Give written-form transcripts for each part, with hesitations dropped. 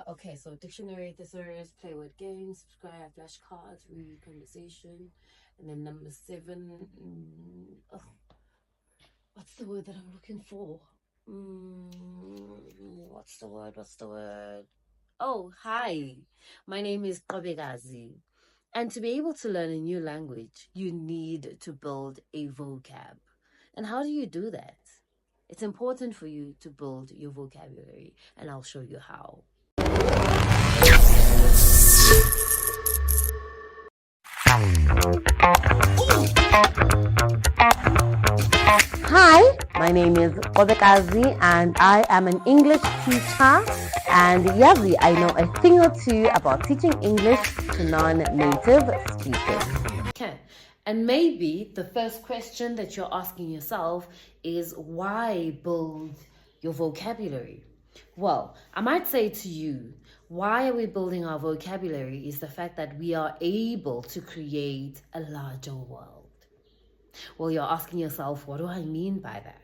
Okay, so dictionary thesaurus, play word games, subscribe, flashcards, read conversation, and then number 7. What's the word that I'm looking for? What's the word? What's the word? Oh, hi. My name is Qwabekazi. And to be able to learn a new language, you need to build a vocab. And how do you do that? It's important for you to build your vocabulary, and I'll show you how. Hi, my name is Qwabekazi and I am an English teacher. And Yazi, I know a thing or two about teaching English to non-native speakers. Okay, and maybe the first question that you're asking yourself is why build your vocabulary? Well, I might say to you, why are we building our vocabulary is the fact that we are able to create a larger world. Well, you're asking yourself, what do I mean by that?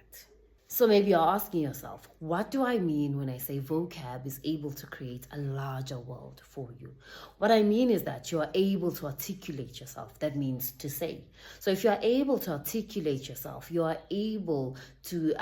So maybe you're asking yourself, what do I mean when I say vocab is able to create a larger world for you? What I mean is that you are able to articulate yourself. That means to say. So if you are able to articulate yourself, you are able to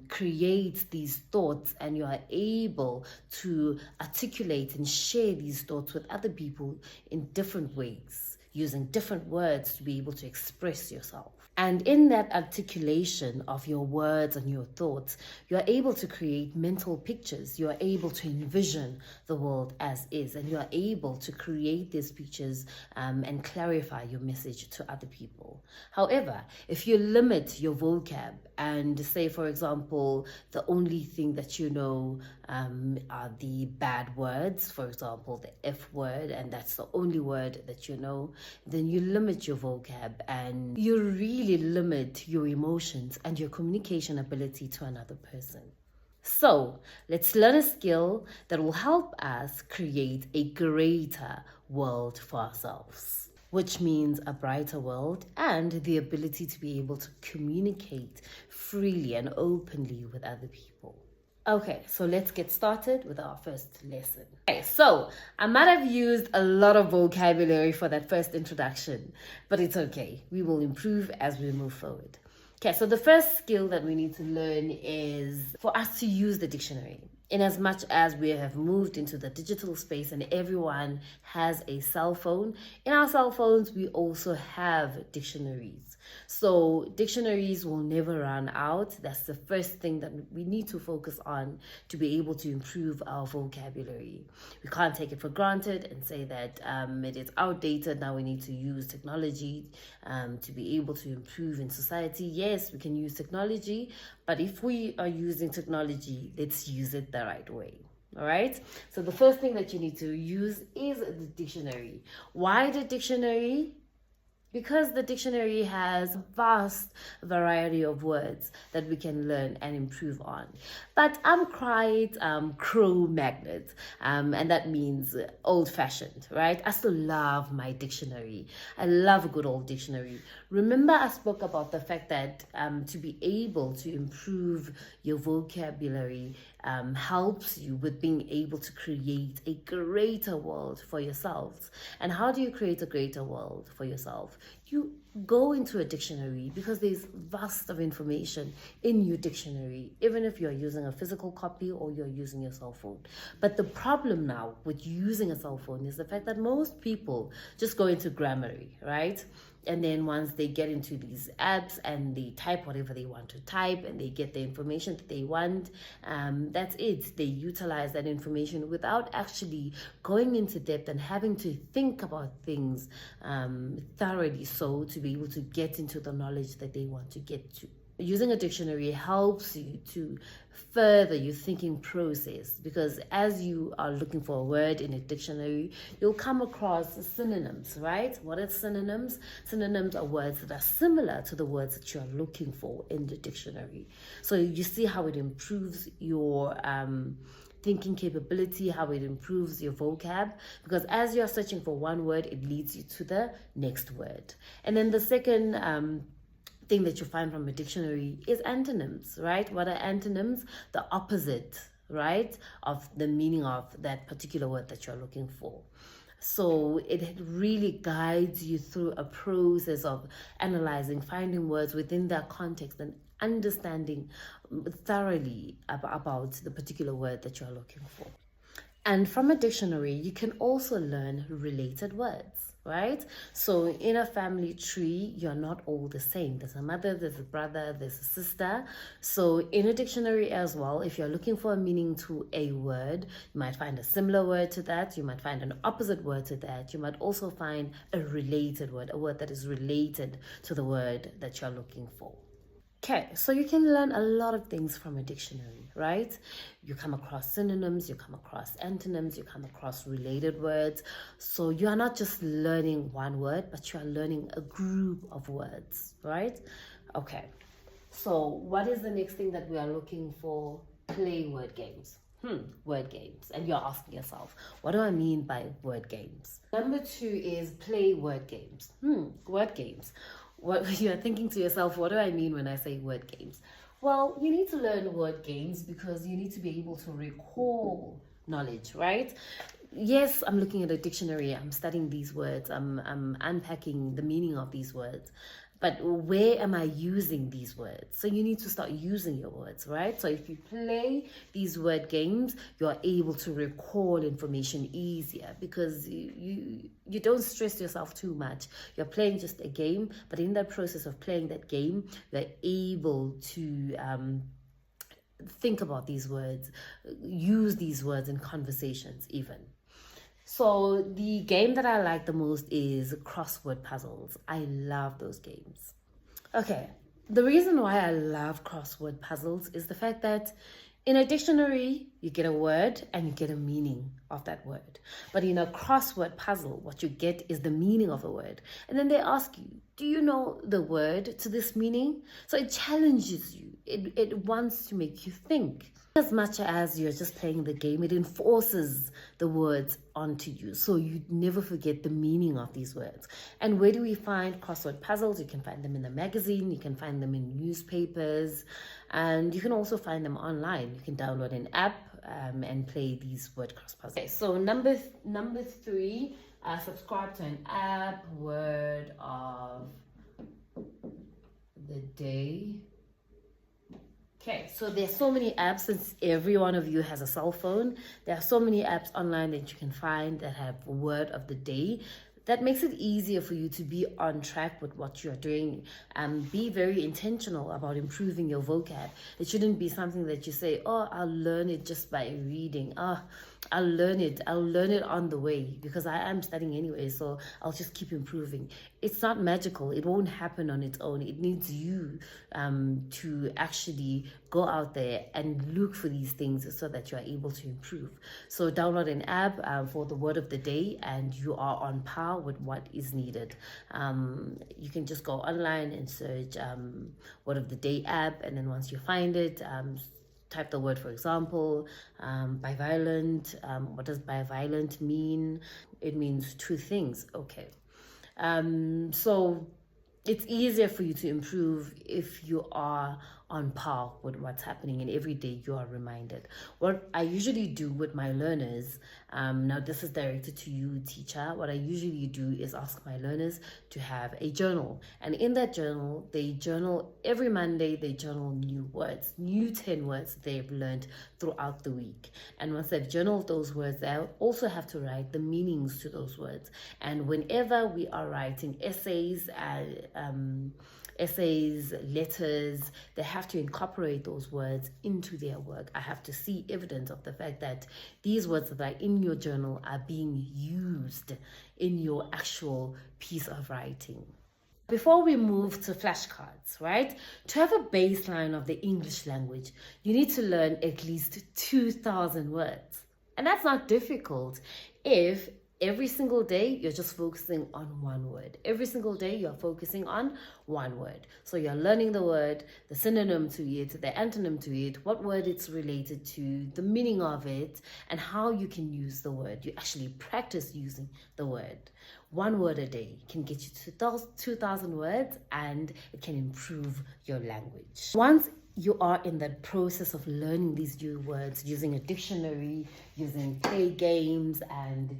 create these thoughts, and you are able to articulate and share these thoughts with other people in different ways, using different words to be able to express yourself. And in that articulation of your words and your thoughts, you are able to create mental pictures. You are able to envision the world as is, and you are able to create these pictures and clarify your message to other people. However, if you limit your vocab and say, for example, the only thing that you know are the bad words, for example, the F word, and that's the only word that you know, then you limit your vocab and you really limit your emotions and your communication ability to another person. So let's learn a skill that will help us create a greater world for ourselves, which means a brighter world and the ability to be able to communicate freely and openly with other people. Okay, so let's get started with our first lesson. Okay, so I might have used a lot of vocabulary for that first introduction, but it's okay. We will improve as we move forward. Okay, so the first skill that we need to learn is for us to use the dictionary. In as much as we have moved into the digital space and everyone has a cell phone, in our cell phones we also have dictionaries. So dictionaries will never run out. That's the first thing that we need to focus on to be able to improve our vocabulary. We can't take it for granted and say that it is outdated. Now we need to use technology to be able to improve in society. Yes, we can use technology, but if we are using technology, let's use it the right way. All right. So the first thing that you need to use is the dictionary. Why the dictionary? Because the dictionary has a vast variety of words that we can learn and improve on. But I'm quite Cro-Magnet, and that means old-fashioned, right? I still love my dictionary. I love a good old dictionary. Remember, I spoke about the fact that to be able to improve your vocabulary helps you with being able to create a greater world for yourselves. And how do you create a greater world for yourself? You go into a dictionary, because there's vast of information in your dictionary, even if you're using a physical copy or you're using your cell phone. But the problem now with using a cell phone is the fact that most people just go into Grammarly, right? And then once they get into these apps and they type whatever they want to type and they get the information that they want, that's it. They utilize that information without actually going into depth and having to think about things thoroughly, so to be able to get into the knowledge that they want to get to. Using a dictionary helps you to further your thinking process, because as you are looking for a word in a dictionary, you'll come across synonyms, right? What are synonyms? Synonyms are words that are similar to the words that you are looking for in the dictionary. So you see how it improves your thinking capability, how it improves your vocab, because as you're searching for one word, it leads you to the next word. And then the second thing that you find from a dictionary is antonyms, right? What are antonyms? The opposite right, of the meaning of that particular word that you're looking for. So it really guides you through a process of analyzing, finding words within that context, and understanding thoroughly about the particular word that you're looking for. And from a dictionary, you can also learn related words, right? So in a family tree, you're not all the same. There's a mother, there's a brother, there's a sister. So in a dictionary as well, if you're looking for a meaning to a word, you might find a similar word to that. You might find an opposite word to that. You might also find a related word, a word that is related to the word that you're looking for. Okay, so you can learn a lot of things from a dictionary, right? You come across synonyms, you come across antonyms, you come across related words. So you are not just learning one word, but you are learning a group of words, right? Okay, so what is the next thing that we are looking for? Play word games. Word games. And you're asking yourself, what do I mean by word games? Number 2 is play word games. Word games. What you're thinking to yourself, what do I mean when I say word games? Well, you need to learn word games because you need to be able to recall knowledge, right? Yes, I'm looking at a dictionary, I'm studying these words, I'm unpacking the meaning of these words. But where am I using these words? So you need to start using your words, right? So if you play these word games, you're able to recall information easier because you don't stress yourself too much. You're playing just a game, but in that process of playing that game, you're able to think about these words, use these words in conversations even. So the game that I like the most is crossword puzzles. I love those games. Okay, the reason why I love crossword puzzles is the fact that in a dictionary, you get a word and you get a meaning of that word. But in a crossword puzzle, what you get is the meaning of a word. And then they ask you, do you know the word to this meaning? So it challenges you. It wants to make you think. As much as you're just playing the game, it enforces the words onto you. So you never forget the meaning of these words. And where do we find crossword puzzles? You can find them in the magazine, you can find them in newspapers, and you can also find them online. You can download an app and play these word cross puzzles. Okay, so number 3, subscribe to an app, word of the day. Okay, so there's so many apps, since every one of you has a cell phone. There are so many apps online that you can find that have word of the day. That makes it easier for you to be on track with what you're doing and be very intentional about improving your vocab. It shouldn't be something that you say, oh, I'll learn it just by reading. I'll learn it on the way because I am studying anyway, so I'll just keep improving. It's not magical. It won't happen on its own. It needs you to actually go out there and look for these things so that you are able to improve. So download an app for the word of the day and you are on par with what is needed. You can just go online and search word of the day app, and then once you find it, type the word, for example, bivalent. What does bivalent mean? It means 2 things. Okay. So it's easier for you to improve if you are on par with what's happening, and every day you are reminded. What I usually do with my learners, now this is directed to you, teacher, what I usually do is ask my learners to have a journal, and in that journal, they journal every Monday. They journal new words, new 10 words they've learned throughout the week. And once they've journaled those words, they also have to write the meanings to those words. And whenever we are writing essays, letters, they have to incorporate those words into their work. I have to see evidence of the fact that these words that are in your journal are being used in your actual piece of writing. Before we move to flashcards, right? To have a baseline of the English language, you need to learn at least 2,000 words. And that's not difficult if every single day, you're just focusing on one word. Every single day, you're focusing on one word. So you're learning the word, the synonym to it, the antonym to it, what word it's related to, the meaning of it, and how you can use the word. You actually practice using the word. One word a day can get you to 2,000 words, and it can improve your language. Once you are in the process of learning these new words using a dictionary, using play games, and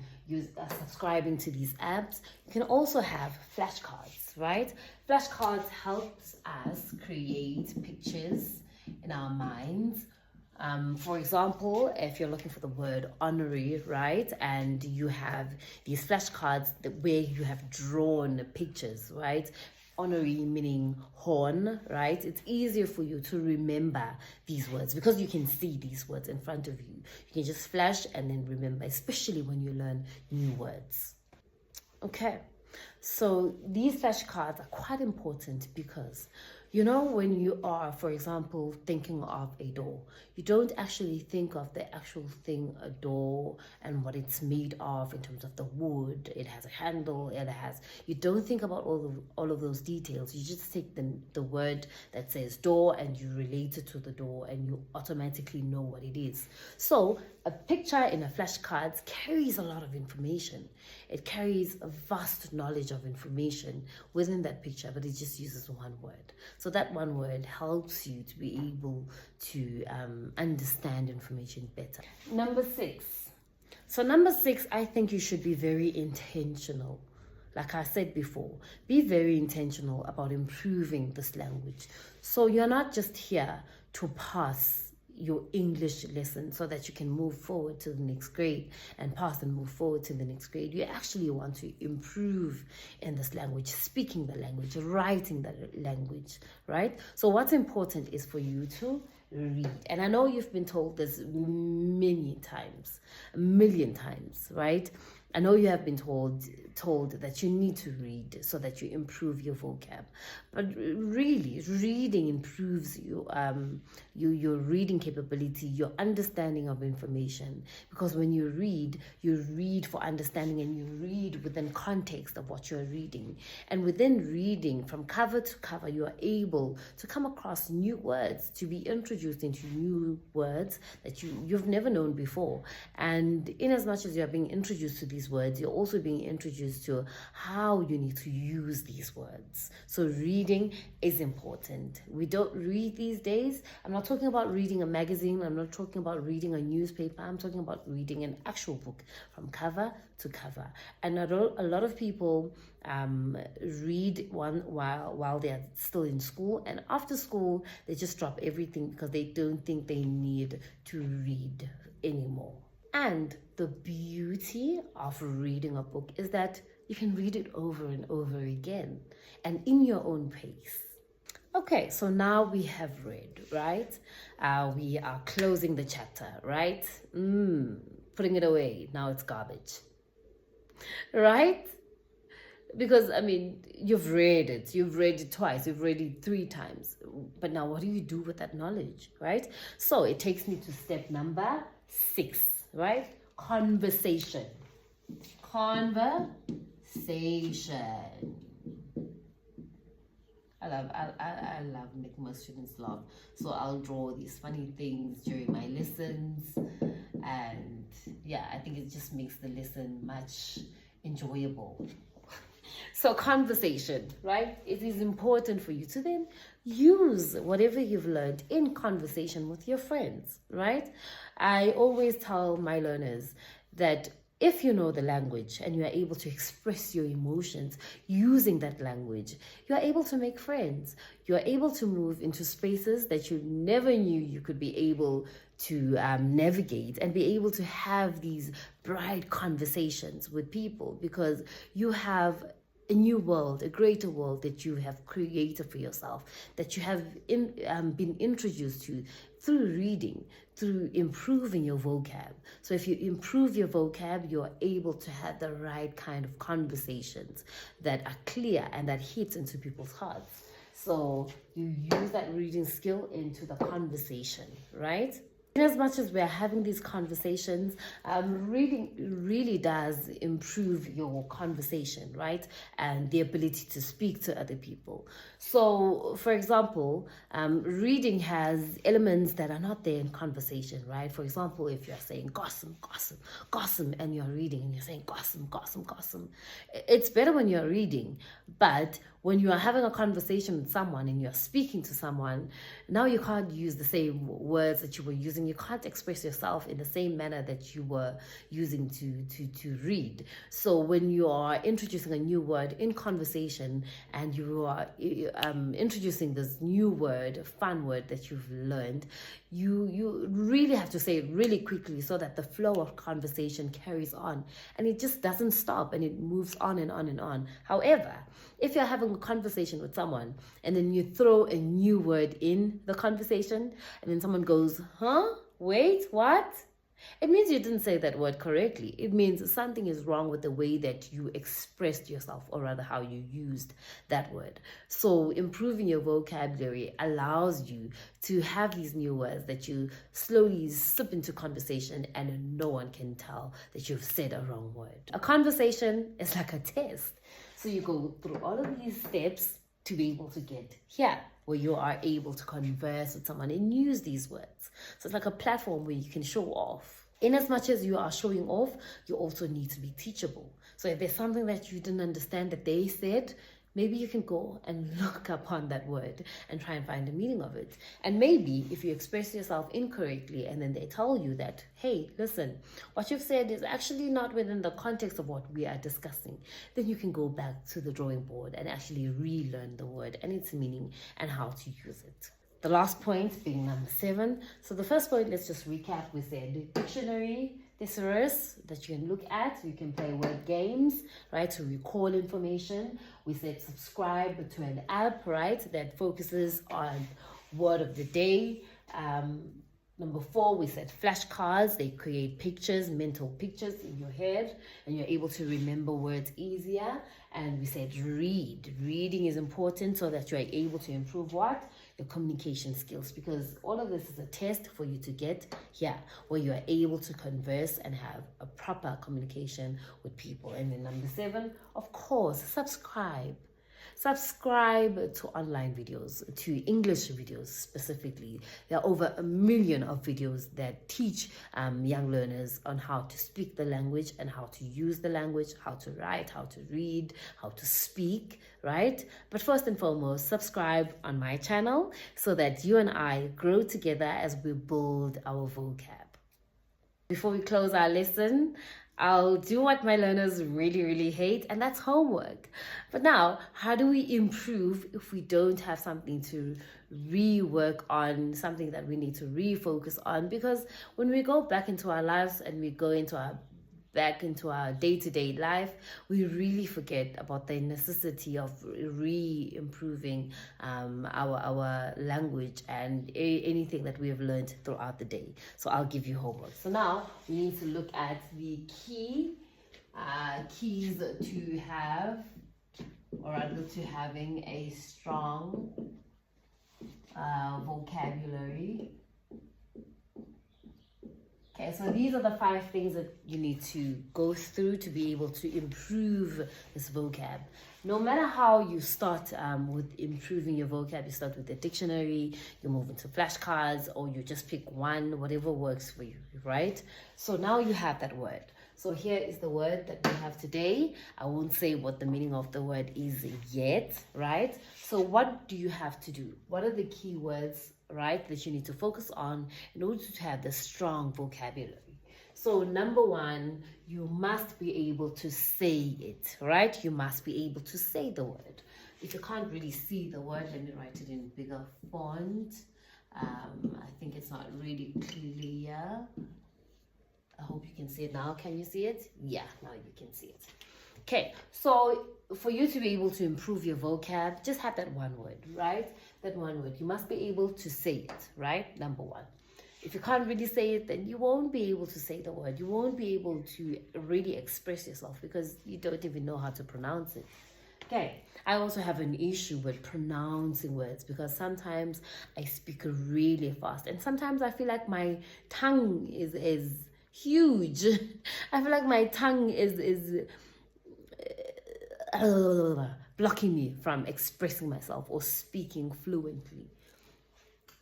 subscribing to these apps, you can also have flashcards, right? Flashcards helps us create pictures in our minds. For example, if you're looking for the word honorary, right, and you have these flashcards where you have drawn pictures, right? Honorary meaning horn, right? It's easier for you to remember these words because you can see these words in front of you. You can just flash and then remember, especially when you learn new words. Okay, so these flashcards are quite important because when you are, for example, thinking of a door, you don't actually think of the actual thing, a door, and what it's made of in terms of the wood. It has a handle, you don't think about all of those details. You just take the word that says door and you relate it to the door and you automatically know what it is. So a picture in a flashcard carries a lot of information. It carries a vast knowledge of information within that picture, but it just uses one word. So that one word helps you to be able to understand information better. Number 6. So number 6, I think you should be very intentional. Like I said before, be very intentional about improving this language. So you're not just here to pass your English lesson so that you can move forward to the next grade and pass and move forward to the next grade. You actually want to improve in this language, speaking the language, writing the language, right? So what's important is for you to read. And I know you've been told this many times, a million times, right? I know you have been told that you need to read so that you improve your vocab, but really, reading improves your reading capability, your understanding of information. Because when you read for understanding, and you read within context of what you're reading. And within reading, from cover to cover, you are able to come across new words, to be introduced into new words that you've never known before. And in as much as you are being introduced to these words, you're also being introduced to how you need to use these words. So reading is important. We don't read these days. I'm not talking about reading a magazine. I'm not talking about reading a newspaper. I'm talking about reading an actual book from cover to cover. And a lot of people read one while they're still in school, and after school they just drop everything because they don't think they need to read anymore. And the beauty of reading a book is that you can read it over and over again and in your own pace. Okay, so now we have read, right? We are closing the chapter, right? Putting it away. Now it's garbage, right? Because, you've read it twice, you've read it 3 times. But now what do you do with that knowledge, right? So it takes me to step number 6. Right? Conversation. I love making my students laugh. So I'll draw these funny things during my lessons. And yeah, I think it just makes the lesson much enjoyable. So conversation, right? It is important for you to then use whatever you've learned in conversation with your friends, right? I always tell my learners that if you know the language and you are able to express your emotions using that language, you are able to make friends. You are able to move into spaces that you never knew you could be able to navigate, and be able to have these bright conversations with people because you have a new world, a greater world that you have created for yourself, that you have been introduced to through reading, through improving your vocab. So if you improve your vocab, you're able to have the right kind of conversations that are clear and that hit into people's hearts. So you use that reading skill into the conversation, right? In as much as we're having these conversations, reading really does improve your conversation, right? And the ability to speak to other people. So, for example, reading has elements that are not there in conversation, right? For example, if you're saying gossip, gossip, gossip, and you're reading and you're saying gossip, gossip, gossip, it's better when you're reading. But when you are having a conversation with someone and you're speaking to someone, now you can't use the same words that you were using. You can't express yourself in the same manner that you were using to read. So when you are introducing a new word in conversation and you are introducing this new word, fun word that you've learned, you really have to say it really quickly so that the flow of conversation carries on and it just doesn't stop and it moves on and on and on. However, if you're having a conversation with someone and then you throw a new word in the conversation and then someone goes, huh? Wait, what? It means you didn't say that word correctly. It means something is wrong with the way that you expressed yourself, or rather how you used that word. So improving your vocabulary allows you to have these new words that you slowly slip into conversation and no one can tell that you've said a wrong word. A conversation is like a test. So you go through all of these steps to be able to get here, where you are able to converse with someone and use these words. So it's like a platform where you can show off. In as much as you are showing off, you also need to be teachable. So if there's something that you didn't understand that they said, maybe you can go and look upon that word and try and find the meaning of it. And maybe if you express yourself incorrectly and then they tell you that, hey, listen, what you've said is actually not within the context of what we are discussing, then you can go back to the drawing board and actually relearn the word and its meaning and how to use it. The last point being number 7. So the first point, let's just recap. We said dictionary, thesaurus that you can look at. You can play word games, right, to recall information. We said subscribe to an app, right, that focuses on word of the day. Number 4, we said flashcards. They create pictures, mental pictures in your head, and you're able to remember words easier. And we said read. Reading is important so that you're able to improve what? Your communication skills, because all of this is a test for you to get here, where you are able to converse and have a proper communication with people. And then number 7, of course, subscribe. Subscribe to online videos, to English videos specifically. There are over 1 million of videos that teach young learners on how to speak the language and how to use the language, how to write, how to read, how to speak, right? But first and foremost, subscribe on my channel so that you and I grow together as we build our vocab. Before we close our lesson, I'll do what my learners really, really hate, and that's homework. But now, how do we improve if we don't have something to rework on, something that we need to refocus on? Because when we go back into our lives and we go back into our day-to-day life, we really forget about the necessity of re-improving our language and anything that we have learned throughout the day. So I'll give you homework. So now we need to look at the keys to have, or rather to having a strong vocabulary. Okay, so these are the 5 things that you need to go through to be able to improve this vocab. No matter how you start with improving your vocab, you start with the dictionary, you move into flashcards, or you just pick one, whatever works for you, right? So now you have that word. So here is the word that we have today. I won't say what the meaning of the word is yet, right? So what do you have to do? What are the key words, right, that you need to focus on in order to have the strong vocabulary? So number 1, you must be able to say it, right? You must be able to say the word. If you can't really see the word, let me write it in bigger font. I think it's not really clear. I hope you can see it now. Can you see it? Yeah, now you can see it. Okay, so for you to be able to improve your vocab, just have that one word, right? That one word. You must be able to say it, right? Number 1. If you can't really say it, then you won't be able to say the word. You won't be able to really express yourself because you don't even know how to pronounce it. Okay, I also have an issue with pronouncing words because sometimes I speak really fast and sometimes I feel like my tongue is huge. I feel like my tongue is blocking me from expressing myself or speaking fluently.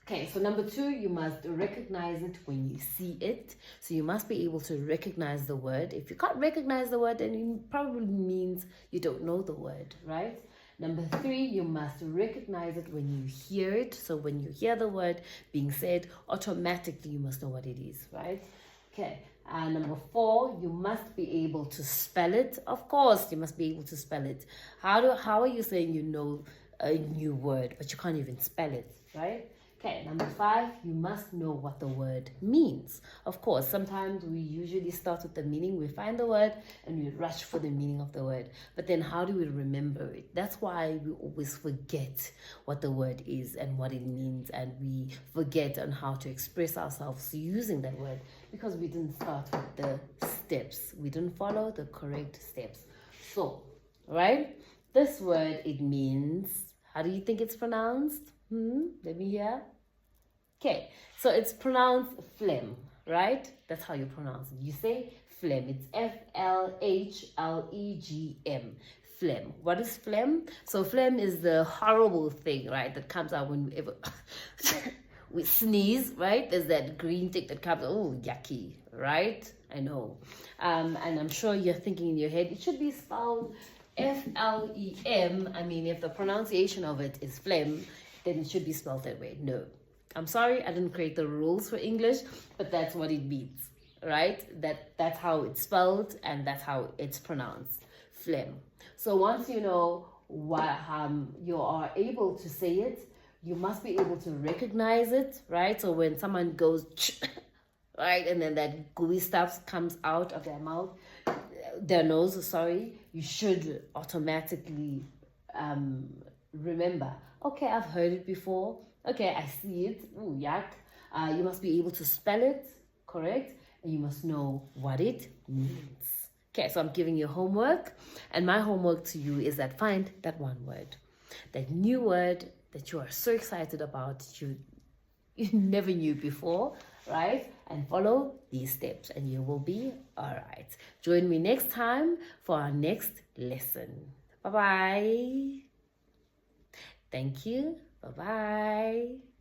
Okay, so number 2, you must recognize it when you see it. So you must be able to recognize the word. If you can't recognize the word, then it probably means you don't know the word, right? Number 3, you must recognize it when you hear it. So when you hear the word being said, automatically you must know what it is, right? Okay, number 4, you must be able to spell it. Of course, you must be able to spell it. How are you saying you know a new word, but you can't even spell it, right? Okay, number 5, you must know what the word means. Of course, sometimes we usually start with the meaning. We find the word and we rush for the meaning of the word. But then how do we remember it? That's why we always forget what the word is and what it means. And we forget on how to express ourselves using that word because we didn't start with the steps. We didn't follow the correct steps. So, right? This word, it means, how do you think it's pronounced? Let me hear. Okay, so it's pronounced phlegm, right? That's how you pronounce it. You say phlegm. It's F-L-H-L-E-G-M. Phlegm. What is phlegm? So phlegm is the horrible thing, right? That comes out whenever we sneeze, right? There's that green thing that comes. Oh, yucky, right? I know. And I'm sure you're thinking in your head, it should be spelled F-L-E-M. I mean, if the pronunciation of it is phlegm, then it should be spelled that way. No. I'm sorry, I didn't create the rules for English, but that's what it means, right? That's how it's spelled and that's how it's pronounced. Phlegm. So once you know what you are able to say it, you must be able to recognize it, right? So when someone goes right, and then that gooey stuff comes out of their mouth, their nose, sorry, you should automatically remember, okay, I've heard it before. Okay, I see it. Ooh, yuck. You must be able to spell it, correct? And you must know what it means. Okay, so I'm giving you homework. And my homework to you is that find that one word. That new word that you are so excited about, you never knew before, right? And follow these steps and you will be all right. Join me next time for our next lesson. Bye-bye. Thank you. Bye-bye.